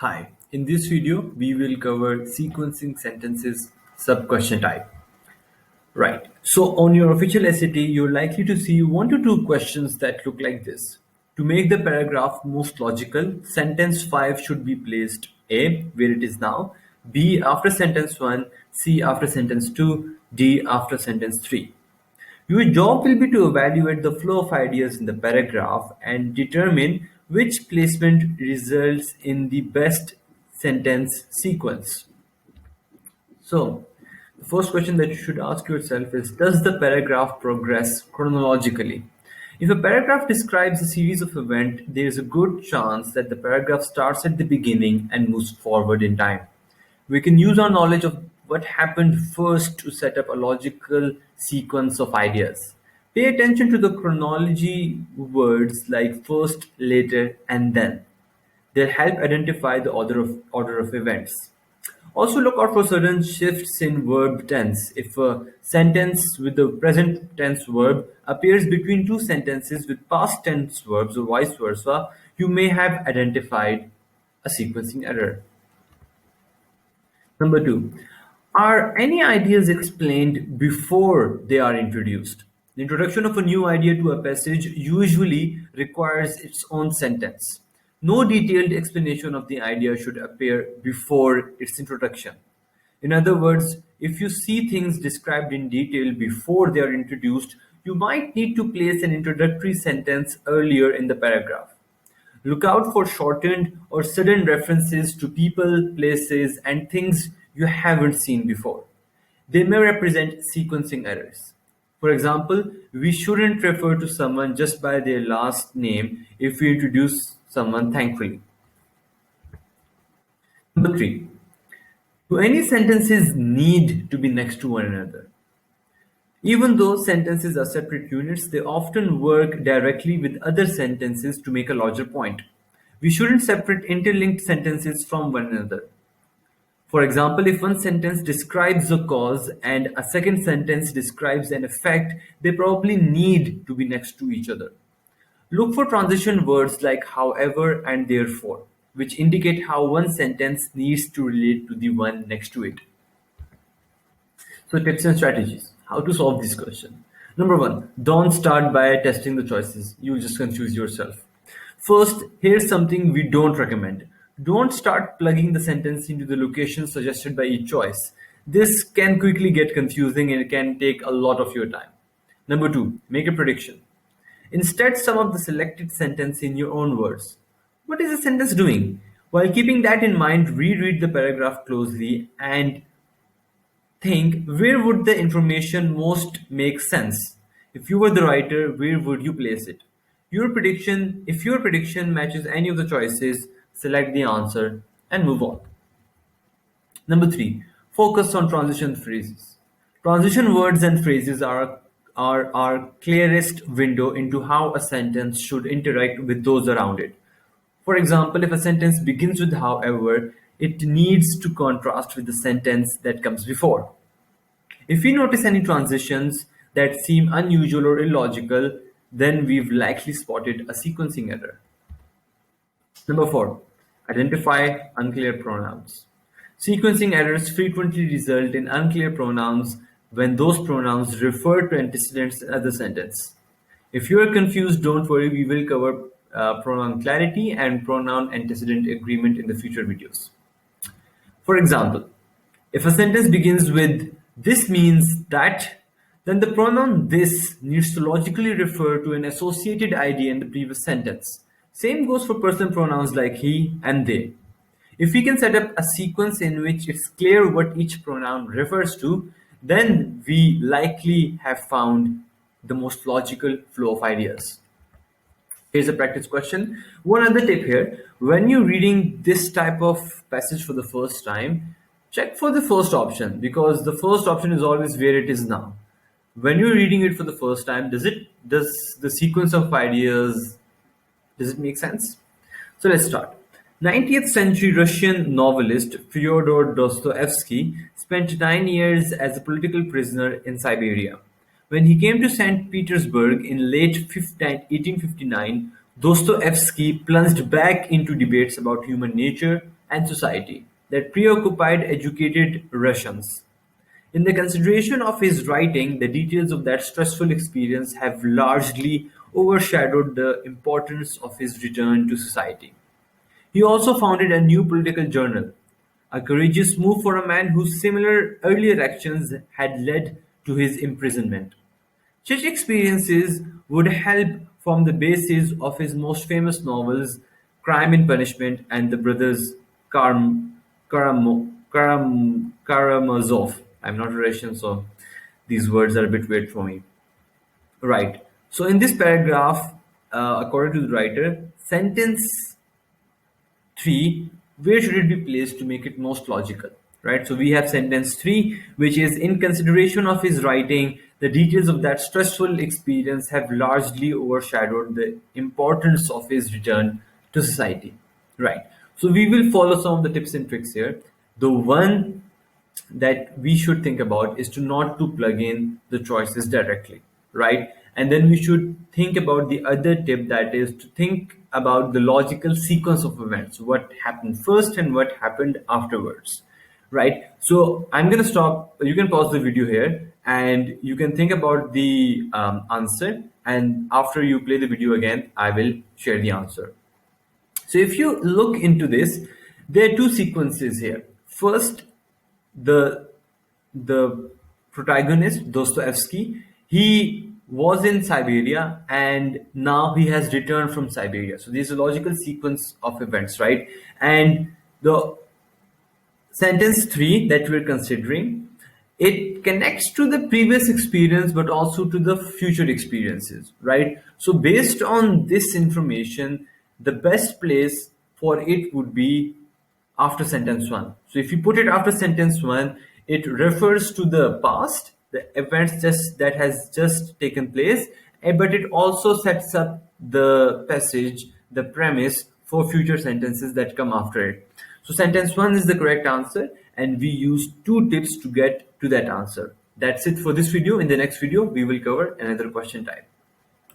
Hi, in this video we will cover sequencing sentences sub-question type. Right, so on your official SAT you're likely to see one to two questions that look like this. To make the paragraph most logical, sentence 5 should be placed A, where it is now, B after sentence 1, C after sentence 2, D after sentence 3. Your job will be to evaluate the flow of ideas in the paragraph and determine which placement results in the best sentence sequence. So, the first question that you should ask yourself is: does the paragraph progress chronologically? If a paragraph describes a series of events, there is a good chance that the paragraph starts at the beginning and moves forward in time. We can use our knowledge of what happened first to set up a logical sequence of ideas. Pay attention to the chronology words like first, later, and then. They'll help identify the order of events. Also look out for sudden shifts in verb tense. If a sentence with the present tense verb appears between two sentences with past tense verbs or vice versa, you may have identified a sequencing error. Number two, are any ideas explained before they are introduced? The introduction of a new idea to a passage usually requires its own sentence. No detailed explanation of the idea should appear before its introduction. In other words, if you see things described in detail before they are introduced, you might need to place an introductory sentence earlier in the paragraph. Look out for shortened or sudden references to people, places, and things you haven't seen before. They may represent sequencing errors. For example, we shouldn't refer to someone just by their last name if we introduce someone thankfully. Number three, do any sentences need to be next to one another? Even though sentences are separate units, they often work directly with other sentences to make a larger point. We shouldn't separate interlinked sentences from one another. For example, if one sentence describes a cause and a second sentence describes an effect, they probably need to be next to each other. Look for transition words like however and therefore, which indicate how one sentence needs to relate to the one next to it. So, tips and strategies. How to solve this question. Number one, don't start by testing the choices. You'll just confuse yourself. First, here's something we don't recommend. Don't start plugging the sentence into the location suggested by each choice. This can quickly get confusing and it can take a lot of your time. Number two, make a prediction. Instead, sum up the selected sentence in your own words. What is the sentence doing? While keeping that in mind, reread the paragraph closely and think, where would the information most make sense? If you were the writer, where would you place it? If your prediction matches any of the choices, select the answer and move on. Number three, focus on transition phrases. Transition words and phrases are our clearest window into how a sentence should interact with those around it. For example, if a sentence begins with however, it needs to contrast with the sentence that comes before. If we notice any transitions that seem unusual or illogical, then we've likely spotted a sequencing error. Number four, identify unclear pronouns. Sequencing errors frequently result in unclear pronouns when those pronouns refer to antecedents in the sentence. If you are confused, don't worry, we will cover pronoun clarity and pronoun antecedent agreement in the future videos. For example, if a sentence begins with this means that, then the pronoun this needs to logically refer to an associated idea in the previous sentence. Same goes for personal pronouns like he and they. If we can set up a sequence in which it's clear what each pronoun refers to, then we likely have found the most logical flow of ideas. Here's a practice question. One other tip here: when you're reading this type of passage for the first time, check for the first option because the first option is always where it is now. When you're reading it for the first time, does the sequence of ideas, does it make sense? So let's start. 19th century Russian novelist Fyodor Dostoevsky spent 9 years as a political prisoner in Siberia. When he came to St. Petersburg in late 1859, Dostoevsky plunged back into debates about human nature, and society that preoccupied educated Russians. In the consideration of his writing, the details of that stressful experience have largely overshadowed the importance of his return to society. He also founded a new political journal, a courageous move for a man whose similar earlier actions had led to his imprisonment. Such experiences would help form the basis of his most famous novels, Crime and Punishment and The Brothers Karamazov. I'm not Russian, so these words are a bit weird for me. Right. So in this paragraph, according to the writer, sentence 3, where should it be placed to make it most logical, right? So we have sentence 3, which is in consideration of his writing, the details of that stressful experience have largely overshadowed the importance of his return to society, right? So we will follow some of the tips and tricks here. The one that we should think about is to not to plug in the choices directly, right? And then we should think about the other tip, that is to think about the logical sequence of events, what happened first and what happened afterwards, right? So I'm going to stop. You can pause the video here and you can think about the answer, and after you play the video again I will share the answer. So if you look into this, there are two sequences here. First, the the protagonist Dostoevsky, he was in Siberia and now he has returned from Siberia. So there's a logical sequence of events, right? And the sentence 3 that we're considering, it connects to the previous experience but also to the future experiences, right? So based on this information, the best place for it would be after sentence 1. So if you put it after sentence 1, it refers to the past, the events just that has just taken place, but it also sets up the passage, the premise for future sentences that come after it. So sentence 1 is the correct answer, and we use 2 tips to get to that answer. That's it for this video. In the next video, we will cover another question type.